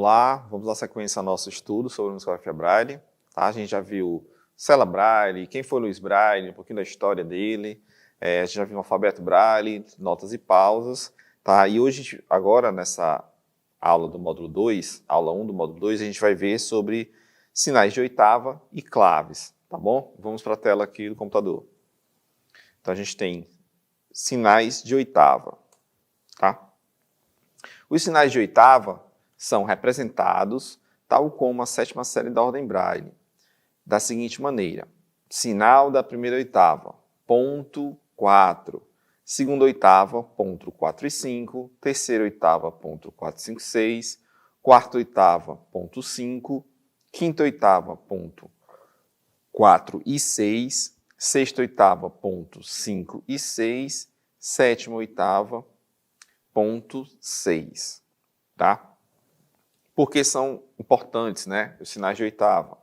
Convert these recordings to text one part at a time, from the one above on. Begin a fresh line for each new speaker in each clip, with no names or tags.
Olá, vamos dar sequência ao nosso estudo sobre musicografia Braille. Tá? A gente já viu Cela Braille, quem foi Luiz Braille, um pouquinho da história dele. A gente já viu o alfabeto Braille, notas e pausas. Tá? E hoje, agora nessa aula do módulo 2, aula 1 do módulo 2, a gente vai ver sobre sinais de oitava e claves. Tá bom? Vamos para a tela aqui do computador. Então a gente tem sinais de oitava. Tá? Os sinais de oitava são representados, tal como a sétima série da ordem Braille, da seguinte maneira: sinal da primeira oitava, ponto 4, segunda oitava, ponto 4 e 5, terceira oitava, ponto 4, 5, 6, quarta oitava, ponto 5, quinta oitava, ponto 4 e 6, sexta oitava, ponto 5 e 6, sétima oitava, ponto 6, tá? Porque são importantes, né, os sinais de oitava.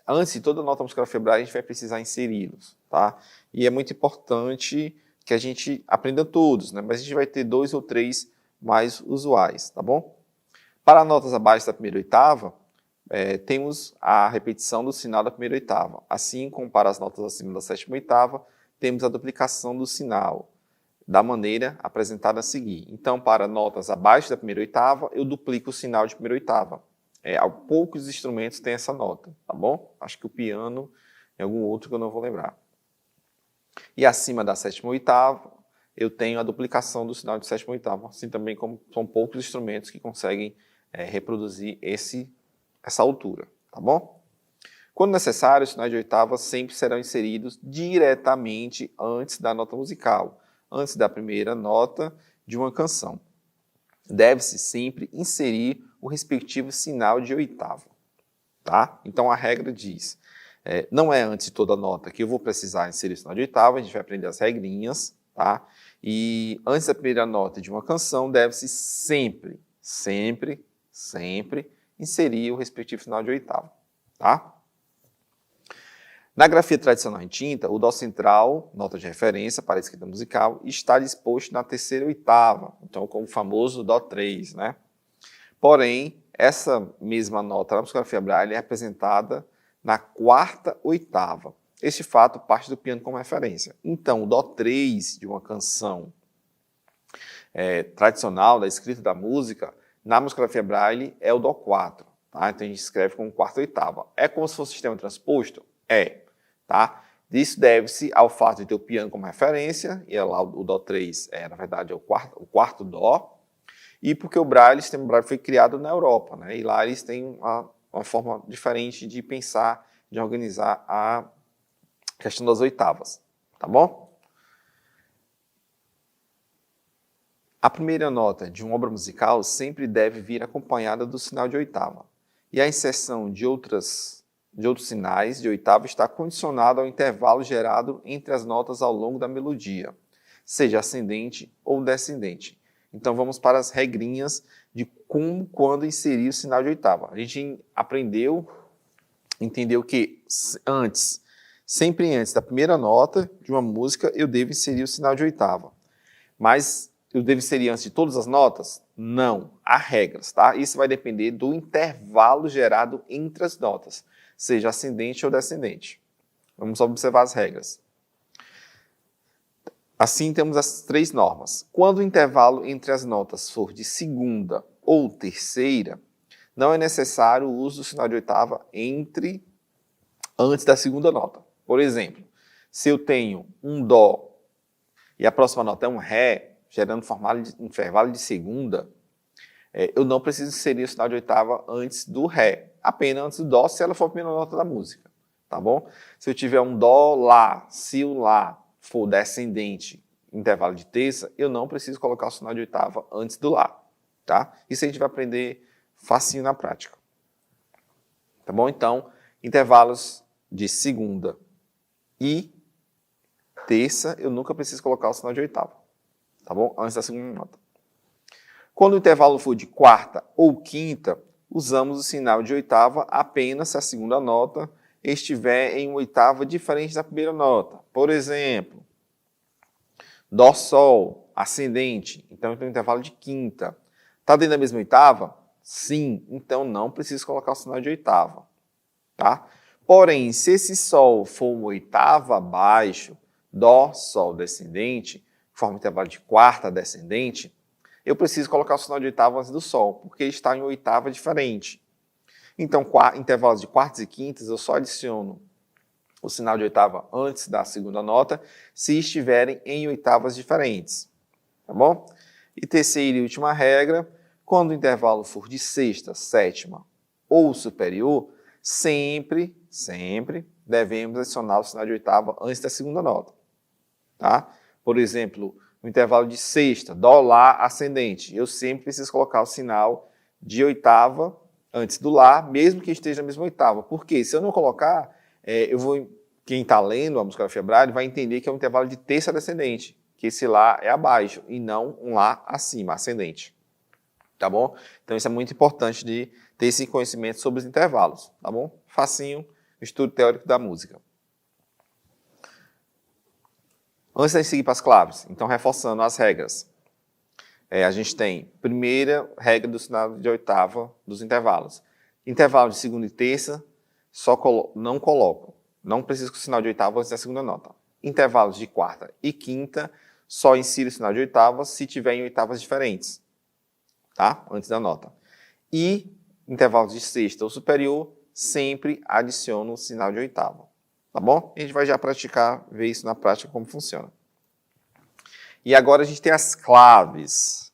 Antes de toda nota musicografia Braille, a gente vai precisar inseri-los, tá? E é muito importante que a gente aprenda todos, né? Mas a gente vai ter 2 ou 3 mais usuais, tá bom? Para notas abaixo da primeira oitava, temos a repetição do sinal da primeira oitava. Assim como para as notas acima da sétima oitava, temos a duplicação do sinal, da maneira apresentada a seguir. Então, para notas abaixo da primeira oitava, eu duplico o sinal de primeira oitava. Poucos instrumentos têm essa nota, tá bom? Acho que o piano e algum outro que eu não vou lembrar. E acima da sétima oitava, eu tenho a duplicação do sinal de sétima oitava, assim também como são poucos instrumentos que conseguem reproduzir essa altura, tá bom? Quando necessário, os sinais de oitava sempre serão inseridos diretamente antes da nota musical, antes da primeira nota de uma canção. Deve-se sempre inserir o respectivo sinal de oitava. Tá? Então a regra diz, não é antes de toda nota que eu vou precisar inserir o sinal de oitava, a gente vai aprender as regrinhas, tá? E antes da primeira nota de uma canção, deve-se sempre inserir o respectivo sinal de oitava. Tá? Na grafia tradicional em tinta, o dó central, nota de referência para a escrita musical, está disposto na terceira oitava, então como o famoso dó 3, né? Porém, essa mesma nota na musicografia Braille é representada na quarta oitava. Este fato parte do piano como referência. Então, o dó 3 de uma canção tradicional da escrita da música, na musicografia Braille é o dó 4. Tá? Então a gente escreve como quarta oitava. É como se fosse um sistema transposto? Tá? Isso deve-se ao fato de ter o piano como referência, e lá o dó 3 na verdade, o quarto dó, e porque o sistema Braille foi criado na Europa, né? E lá eles têm uma forma diferente de pensar, de organizar a questão das oitavas, tá bom? A primeira nota de uma obra musical sempre deve vir acompanhada do sinal de oitava, e a inserção de outros sinais de oitava está condicionado ao intervalo gerado entre as notas ao longo da melodia, seja ascendente ou descendente. Então vamos para as regrinhas de como, quando inserir o sinal de oitava. A gente entendeu que sempre antes da primeira nota de uma música, eu devo inserir o sinal de oitava. Mas eu devo inserir antes de todas as notas? Não, há regras, tá? Isso vai depender do intervalo gerado entre as notas, seja ascendente ou descendente. Vamos observar as regras. Assim, temos as 3 normas. Quando o intervalo entre as notas for de segunda ou terceira, não é necessário o uso do sinal de oitava antes da segunda nota. Por exemplo, se eu tenho um dó e a próxima nota é um ré, gerando intervalo de segunda, eu não preciso inserir o sinal de oitava antes do ré, apenas antes do dó, se ela for a primeira nota da música, tá bom? Se eu tiver um dó, lá, se o lá for descendente, intervalo de terça, eu não preciso colocar o sinal de oitava antes do lá, tá? Isso a gente vai aprender facinho na prática, tá bom? Então, intervalos de segunda e terça, eu nunca preciso colocar o sinal de oitava, tá bom? Antes da segunda nota. Quando o intervalo for de quarta ou quinta, usamos o sinal de oitava apenas se a segunda nota estiver em uma oitava diferente da primeira nota. Por exemplo, dó, sol, ascendente, então tem um intervalo de quinta. Está dentro da mesma oitava? Sim, então não preciso colocar o sinal de oitava, tá? Porém, se esse Sol for uma oitava abaixo, Dó, Sol descendente, forma intervalo de quarta descendente, eu preciso colocar o sinal de oitava antes do Sol, porque está em oitava diferente. Então, intervalos de quartas e quintas, eu só adiciono o sinal de oitava antes da segunda nota, se estiverem em oitavas diferentes, tá bom? E terceira e última regra, quando o intervalo for de sexta, sétima ou superior, sempre devemos adicionar o sinal de oitava antes da segunda nota, tá? Por exemplo, no intervalo de sexta, Dó, Lá, ascendente, eu sempre preciso colocar o sinal de oitava antes do Lá, mesmo que esteja na mesma oitava. Por quê? Se eu não colocar, quem está lendo a musicografia Braille vai entender que é um intervalo de terça descendente, que esse Lá é abaixo e não um Lá acima, ascendente. Tá bom? Então isso é muito importante de ter esse conhecimento sobre os intervalos, tá bom? Facinho, estudo teórico da música. Antes de seguir para as claves, então reforçando as regras. A gente tem, primeira regra do sinal de oitava dos intervalos. Intervalo de segunda e terça, não coloco. Não preciso com o sinal de oitava antes da segunda nota. Intervalos de quarta e quinta, só insiro o sinal de oitava se tiver em oitavas diferentes, tá? Antes da nota. E intervalos de sexta ou superior, sempre adiciono o sinal de oitava, tá bom? A gente vai já praticar, ver isso na prática como funciona. E agora a gente tem as claves.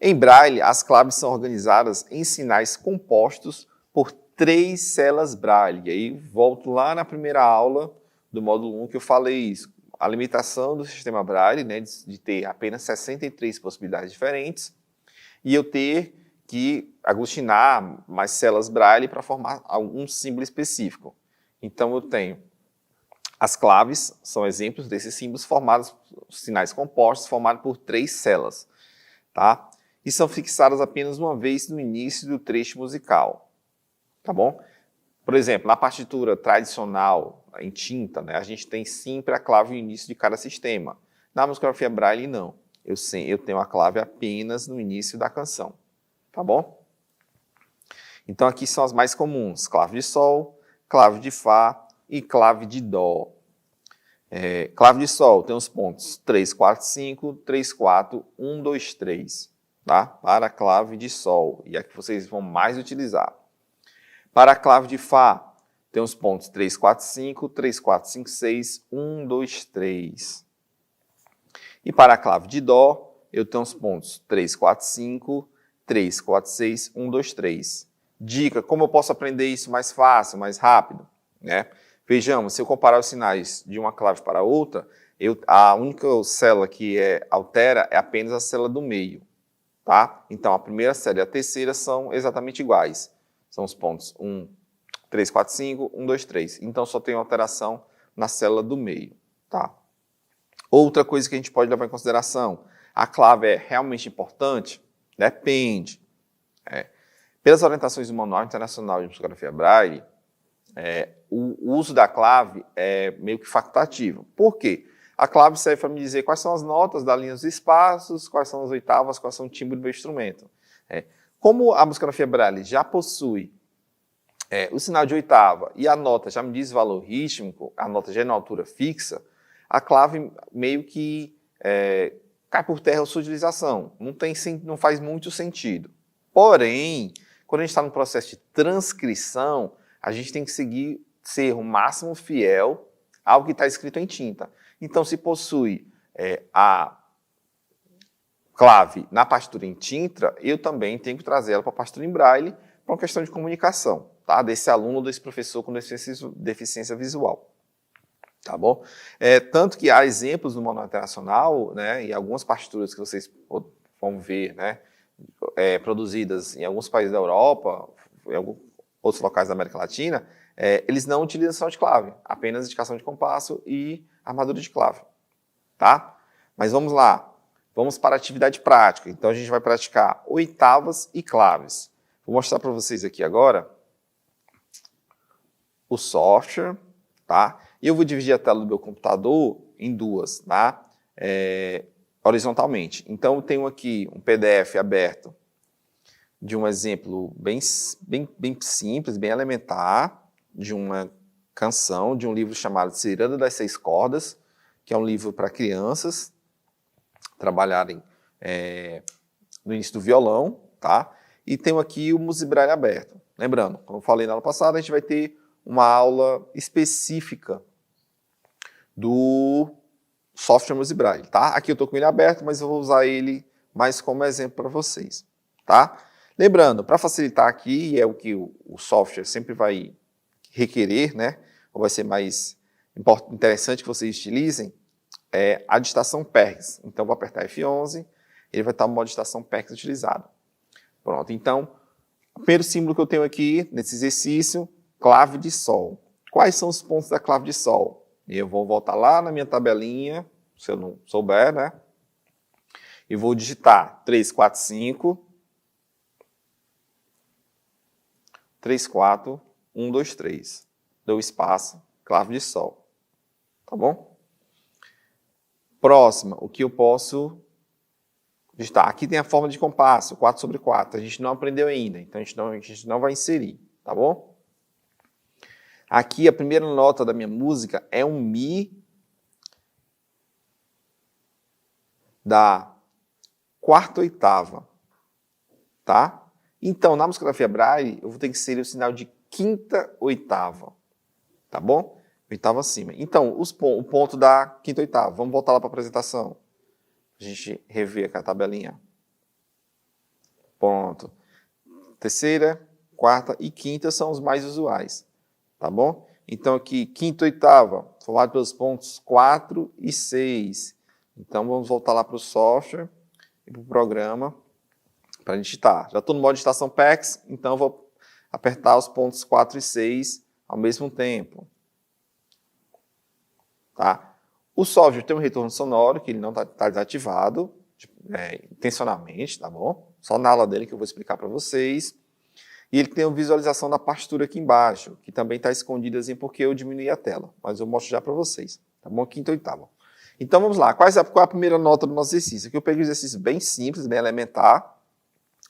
Em Braille, as claves são organizadas em sinais compostos por 3 celas Braille. E aí volto lá na primeira aula do módulo 1 que eu falei isso. A limitação do sistema Braille, né, de ter apenas 63 possibilidades diferentes, e eu ter que aglutinar mais celas Braille para formar algum símbolo específico. Então eu tenho as claves, são exemplos desses símbolos formados, sinais compostos formados por 3 celas, tá? E são fixadas apenas uma vez no início do trecho musical, tá bom? Por exemplo, na partitura tradicional, em tinta, né, a gente tem sempre a clave no início de cada sistema. Na musicografia Braille, não. Eu tenho a clave apenas no início da canção, tá bom? Então aqui são as mais comuns, clave de Sol, clave de Fá e clave de Dó. Clave de Sol tem os pontos 3, 4, 5, 3, 4, 1, 2, 3, tá? Para a clave de Sol, e é a que vocês vão mais utilizar. Para a clave de Fá, tem os pontos 3, 4, 5, 3, 4, 5, 6, 1, 2, 3. E para a clave de Dó, eu tenho os pontos 3, 4, 5, 3, 4, 6, 1, 2, 3. Dica, como eu posso aprender isso mais fácil, mais rápido, né? Vejamos, se eu comparar os sinais de uma clave para outra, a única célula que altera é apenas a célula do meio, tá? Então, a primeira célula e a terceira são exatamente iguais. São os pontos 1, 3, 4, 5, 1, 2, 3. Então, só tem alteração na célula do meio, tá? Outra coisa que a gente pode levar em consideração, a clave é realmente importante? Depende. Pelas orientações do Manual Internacional de Musicografia Braille, o uso da clave é meio que facultativo. Por quê? A clave serve para me dizer quais são as notas da linha dos espaços, quais são as oitavas, quais são o timbre do meu instrumento. Como a musicografia Braille já possui o sinal de oitava e a nota já me diz valor rítmico, a nota já é na altura fixa, a clave meio que cai por terra a sua utilização. Não faz muito sentido. Porém, quando a gente está no processo de transcrição, a gente tem que ser o máximo fiel ao que está escrito em tinta. Então, se possui a clave na partitura em tinta, eu também tenho que trazer ela para a partitura em Braille para uma questão de comunicação, tá? Desse aluno ou desse professor com deficiência visual. Tá bom? Tanto que há exemplos no Manual Internacional, né, e algumas partituras que vocês vão ver, né, produzidas em alguns países da Europa, em outros locais da América Latina, eles não utilizam som de clave, apenas indicação de compasso e armadura de clave, tá? Mas vamos lá, vamos para a atividade prática. Então a gente vai praticar oitavas e claves. Vou mostrar para vocês aqui agora o software, tá? E eu vou dividir a tela do meu computador em duas, tá? Horizontalmente. Então eu tenho aqui um PDF aberto de um exemplo bem simples, bem elementar, de uma canção, de um livro chamado Ciranda das Seis Cordas, que é um livro para crianças trabalharem no início do violão, tá? E tenho aqui o Music Braille aberto. Lembrando, como eu falei na aula passada, a gente vai ter uma aula específica do software Music Braille, tá? Aqui eu estou com ele aberto, mas eu vou usar ele mais como exemplo para vocês, tá? Lembrando, para facilitar aqui, e é o que o software sempre vai requerer, né? Ou vai ser mais interessante que vocês utilizem, é a digitação PERGS. Então, vou apertar F11, ele vai estar no modo digitação PERGS utilizado. Pronto, então, o primeiro símbolo que eu tenho aqui, nesse exercício, clave de Sol. Quais são os pontos da clave de Sol? Eu vou voltar lá na minha tabelinha, se eu não souber, né? E vou digitar 3, 4, 5, 3, 4, 1, 2, 3. Dou espaço, clave de Sol. Tá bom? Próxima, o que eu posso digitar? Aqui tem a forma de compasso, 4/4. A gente não aprendeu ainda, então a gente não vai inserir, tá bom? Aqui a primeira nota da minha música é um Mi da quarta oitava, tá? Então, na musicografia Braille, eu vou ter que inserir o sinal de quinta oitava, tá bom? Oitava acima. Então, o ponto da quinta oitava. Vamos voltar lá para a apresentação. A gente rever aqui a tabelinha. Ponto. Terceira, quarta e quinta são os mais usuais, tá bom? Então, aqui, quinta oitava, formado pelos pontos 4 e 6. Então, vamos voltar lá para o software e para o programa para digitar. Já estou no modo digitação PEX, então eu vou apertar os pontos 4 e 6 ao mesmo tempo. Tá? O software tem um retorno sonoro, que ele não está desativado, intencionalmente, tá bom? Só na aula dele que eu vou explicar para vocês. E ele tem uma visualização da partitura aqui embaixo, que também está escondida assim porque eu diminuí a tela. Mas eu mostro já para vocês, tá bom? Quinta e oitava. Então vamos lá. Qual é a primeira nota do nosso exercício? Aqui eu peguei um exercício bem simples, bem elementar,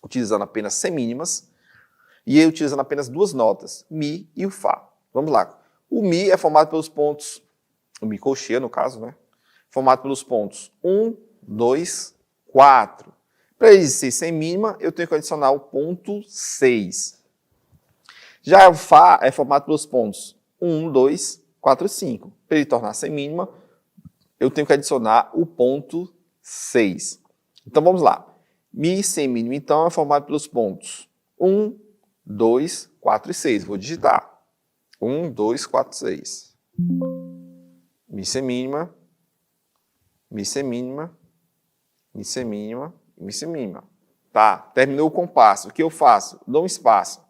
utilizando apenas semínimas, e eu utilizando apenas duas notas, Mi e o Fá. Vamos lá. O Mi é formado pelos pontos, o Mi colcheia no caso, né? Formado pelos pontos 1, 2, 4. Para ele ser semínima, eu tenho que adicionar o ponto 6. Já o Fá é formado pelos pontos 1, 2, 4 e 5. Para ele tornar semínima, eu tenho que adicionar o ponto 6. Então vamos lá. Mi semínima, então, é formado pelos pontos 1, 2, 4 e 6. Vou digitar. 1, 2, 4, 6. Mi semínima, Mi semínima, Mi semínima, Mi semínima. Tá, terminou o compasso. O que eu faço? Dou um espaço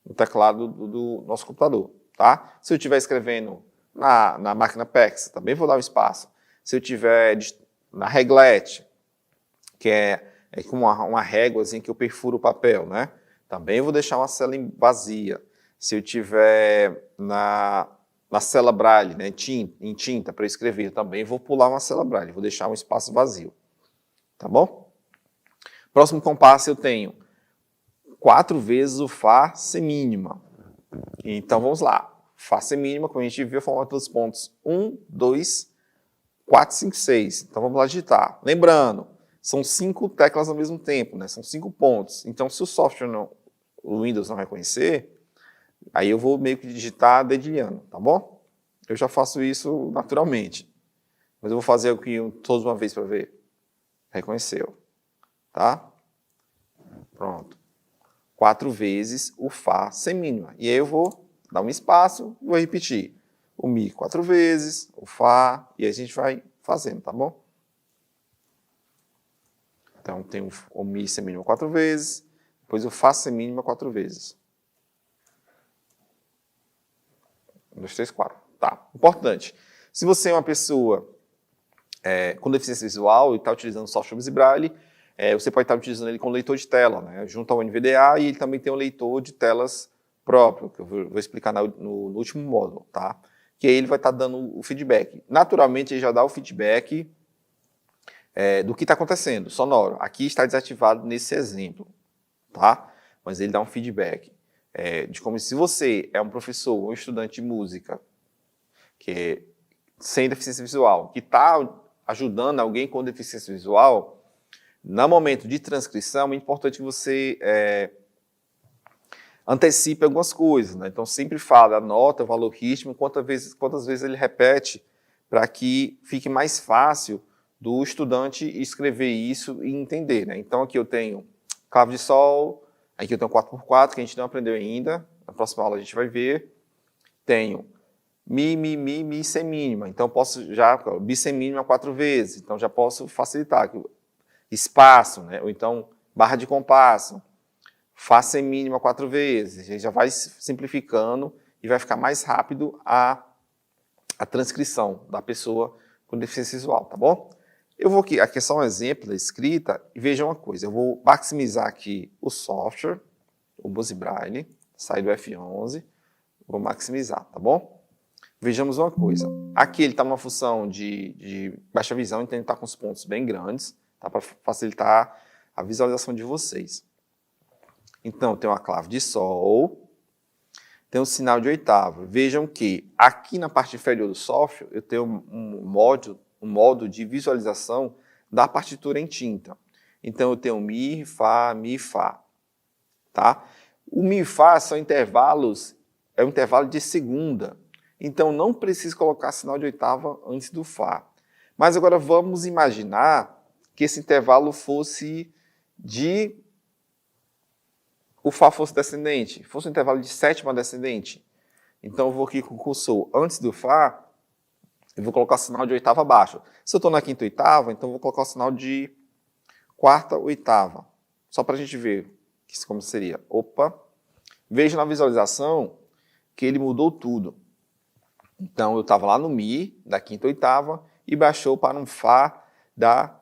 no teclado do nosso computador. Tá? Se eu estiver escrevendo na máquina PEX, também vou dar um espaço. Se eu estiver na reglete, que é com uma régua assim, que eu perfuro o papel, né? Também vou deixar uma cela vazia. Se eu estiver na cela Braille, né, em tinta para escrever, também vou pular uma cela Braille, vou deixar um espaço vazio. Tá bom? Próximo compasso eu tenho 4 vezes o Fá semínima. Então vamos lá. Fá semínima, como a gente viu, é formado pelos pontos 1, 2, 4, 5, 6. Então vamos lá digitar. Lembrando, são 5 teclas ao mesmo tempo, né? São 5 pontos. Então se o software o Windows não reconhecer, aí eu vou meio que digitar dedilhando, tá bom? Eu já faço isso naturalmente. Mas eu vou fazer aqui todos uma vez para ver. Reconheceu. Tá? Pronto. 4 vezes o Fá semínima. E aí eu vou dar um espaço e vou repetir. O Mi 4 vezes, o Fá, e aí a gente vai fazendo, tá bom? Então tem o Mi semínima 4 vezes, depois o Fá semínima 4 vezes. 1, 2, 3, 4. Tá. Importante. Se você é uma pessoa com deficiência visual e está utilizando o software Music Braille, você pode estar utilizando ele com leitor de tela, né? Junto ao NVDA, e ele também tem um leitor de telas próprio, que eu vou explicar no último módulo, tá? Que aí ele vai estar dando o feedback. Naturalmente, ele já dá o feedback do que está acontecendo, sonoro. Aqui está desativado nesse exemplo, tá? Mas ele dá um feedback de como se você é um professor ou um estudante de música sem deficiência visual, que está ajudando alguém com deficiência visual, no momento de transcrição é importante que você antecipe algumas coisas, né? Então sempre fala a nota, o valor rítmico, quantas vezes ele repete, para que fique mais fácil do estudante escrever isso e entender, né? Então aqui eu tenho clave de sol, aqui eu tenho 4x4, que a gente não aprendeu ainda, na próxima aula a gente vai ver. Tenho mi semínima, então posso já, bissemínima 4 vezes, então já posso facilitar. Espaço, né? Ou então barra de compasso, Fá semínima 4 vezes, a gente já vai simplificando e vai ficar mais rápido a transcrição da pessoa com deficiência visual, tá bom? Eu vou aqui é só um exemplo da escrita, e veja uma coisa, eu vou maximizar aqui o software, o Buzi Braille, sai do F11, vou maximizar, tá bom? Vejamos uma coisa, aqui ele está numa função de baixa visão, então ele está com os pontos bem grandes, tá? Para facilitar a visualização de vocês. Então, tem uma clave de sol, tem um sinal de oitava. Vejam que aqui na parte inferior do software, eu tenho um modo de visualização da partitura em tinta. Então, eu tenho mi, fá, tá? O mi e fá são intervalos, é um intervalo de segunda. Então, não preciso colocar sinal de oitava antes do fá. Mas agora vamos imaginar que esse intervalo fosse o Fá fosse descendente, fosse um intervalo de sétima descendente. Então eu vou aqui com o Sol antes do Fá, eu vou colocar o sinal de oitava abaixo. Se eu estou na quinta oitava, então eu vou colocar o sinal de quarta oitava. Só para a gente ver como seria. Opa! Veja na visualização que ele mudou tudo. Então eu estava lá no Mi, da quinta oitava, e baixou para um Fá da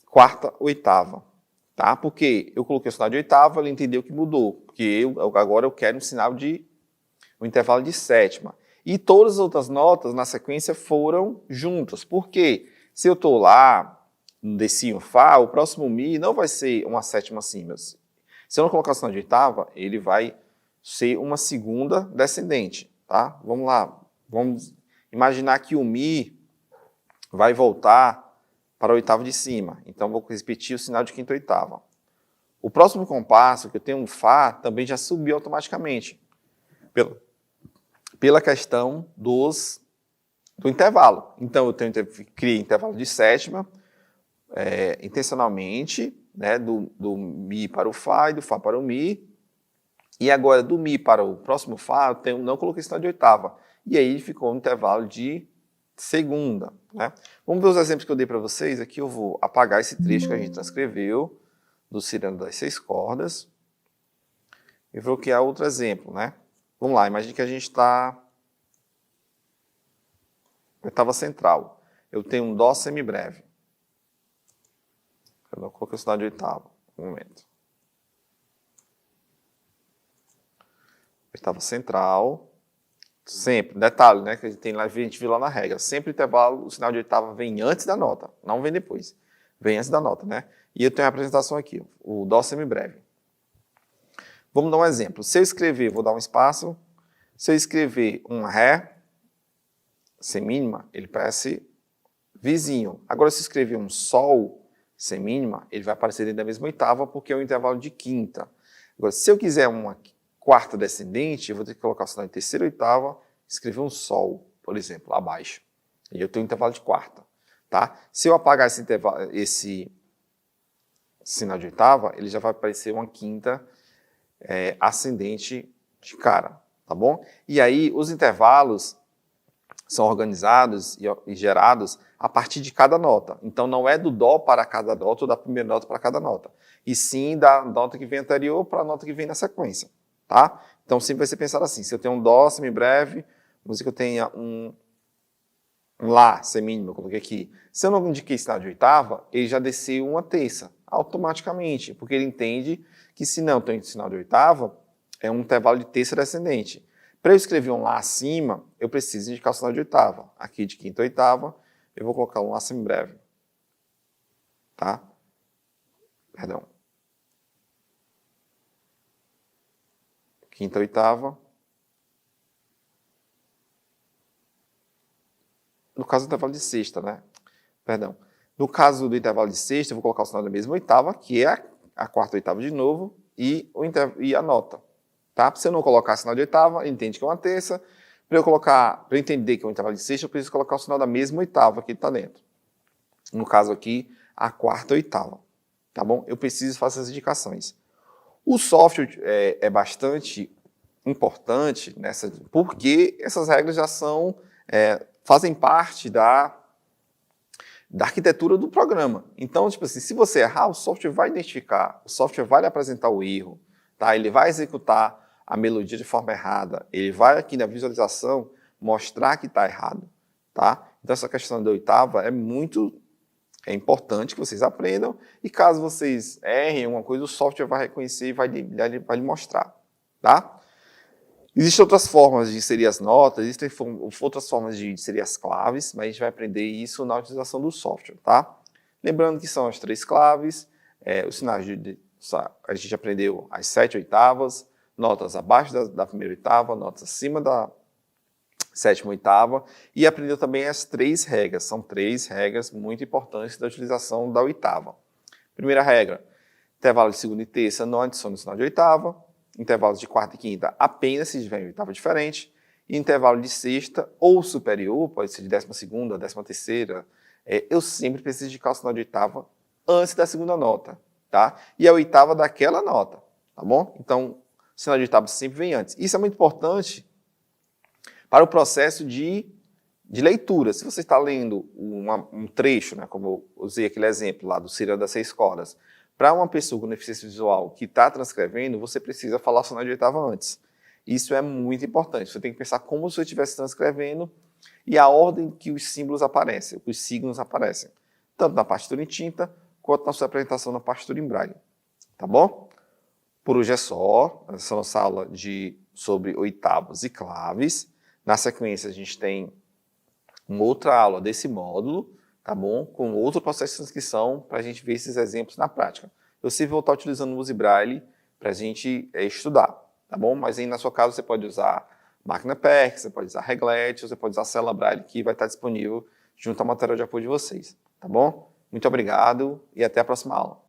quarta oitava. Tá? Porque eu coloquei o sinal de oitava, ele entendeu que mudou. Porque agora eu quero um intervalo de sétima. E todas as outras notas na sequência foram juntas. Por quê? Se eu estou lá no decinho Fá, o próximo Mi não vai ser uma sétima acima. Se eu não colocar o sinal de oitava, ele vai ser uma segunda descendente. Tá? Vamos lá. Vamos imaginar que o Mi vai voltar para a oitava de cima. Então, vou repetir o sinal de quinta oitava. O próximo compasso, que eu tenho um Fá, também já subiu automaticamente, pela questão do intervalo. Então, eu criei intervalo de sétima, intencionalmente, né, do Mi para o Fá e do Fá para o Mi. E agora, do Mi para o próximo Fá, eu não coloquei sinal de oitava. E aí ficou um intervalo de segunda, né? Vamos ver os exemplos que eu dei para vocês. Aqui eu vou apagar esse trecho que a gente transcreveu do Cirano das 6 cordas e vou criar outro exemplo, né? Vamos lá, imagine que a gente está oitava central. Eu tenho um Dó semibreve. Eu não coloquei o sinal de oitava, um momento. Oitava central. Sempre, detalhe, né, que a gente viu lá na regra, sempre o intervalo, o sinal de oitava vem antes da nota, não vem depois, vem antes da nota, né? E eu tenho a apresentação aqui, o Dó semibreve. Vamos dar um exemplo. Se eu escrever, vou dar um espaço, se eu escrever um Ré semínima, ele parece vizinho. Agora, se eu escrever um Sol semínima, ele vai aparecer dentro da mesma oitava, porque é um intervalo de quinta. Agora, se eu quiser uma quarta descendente, eu vou ter que colocar o sinal de terceira oitava, escrever um Sol, por exemplo, abaixo. E eu tenho um intervalo de quarta. Tá? Se eu apagar esse sinal de oitava, ele já vai aparecer uma quinta ascendente de cara. Tá bom? E aí, os intervalos são organizados e gerados a partir de cada nota. Então, não é do Dó para cada nota ou da primeira nota para cada nota. E sim da nota que vem anterior para a nota que vem na sequência. Tá? Então, sempre vai ser pensado assim. Se eu tenho um Dó semibreve, vamos dizer que eu tenha um Lá semínimo, eu coloquei aqui. Se eu não indiquei sinal de oitava, ele já desceu uma terça, automaticamente, porque ele entende que se não tem sinal de oitava, é um intervalo de terça descendente. Para eu escrever um Lá acima, eu preciso indicar o sinal de oitava. Aqui de quinta oitava, eu vou colocar um Lá semibreve. Tá? Perdão. quinta, oitava. No caso do intervalo de sexta, né? Perdão. No caso do intervalo de sexta, eu vou colocar o sinal da mesma oitava, que é a quarta oitava de novo, e a nota. Tá? Se eu não colocar sinal de oitava, ele entende que é uma terça. Para eu entender que é um intervalo de sexta, eu preciso colocar o sinal da mesma oitava que está dentro. No caso aqui, a quarta oitava. Tá bom? Eu preciso fazer essas indicações. O software é bastante importante porque essas regras já fazem parte da arquitetura do programa. Então, tipo assim, se você errar, o software vai identificar, o software vai lhe apresentar o erro, tá? Ele vai executar a melodia de forma errada, ele vai aqui na visualização mostrar que está errado, tá? Então, essa questão da oitava é importante que vocês aprendam, e caso vocês errem alguma coisa, o software vai reconhecer e vai lhe mostrar, tá? Existem outras formas de inserir as notas, existem outras formas de inserir as claves, mas a gente vai aprender isso na utilização do software, tá? Lembrando que são as 3 claves, os sinais a gente aprendeu as 7 oitavas, notas abaixo da primeira oitava, notas acima da 7ª oitava, e aprendeu também as 3 regras. São 3 regras muito importantes da utilização da oitava. Primeira regra, intervalo de segunda e terça não adiciona o sinal de oitava. Intervalos de quarta e quinta apenas se tiver oitava diferente, e intervalo de sexta ou superior, pode ser de 12ª, 13ª, eu sempre preciso indicar o sinal de oitava antes da segunda nota, tá? E a oitava daquela nota, tá bom? Então, o sinal de oitava sempre vem antes. Isso é muito importante para o processo de leitura. Se você está lendo um trecho, né, como eu usei aquele exemplo lá do Ciranda das 6 cordas, para uma pessoa com deficiência visual que está transcrevendo, você precisa falar o sinal de oitava antes. Isso é muito importante. Você tem que pensar como se você estivesse transcrevendo e a ordem que os símbolos aparecem, os signos aparecem, tanto na partitura em tinta quanto na sua apresentação na partitura em braille. Tá bom? Por hoje é só. Essa é a nossa aula sobre oitavas e claves. Na sequência, a gente tem uma outra aula desse módulo, tá bom? Com outro processo de transcrição para a gente ver esses exemplos na prática. Eu sempre vou estar utilizando o Muse Braille para a gente estudar, tá bom? Mas aí na sua casa você pode usar máquina PERC, você pode usar Reglet, você pode usar Cela Braille, que vai estar disponível junto ao material de apoio de vocês, tá bom? Muito obrigado e até a próxima aula.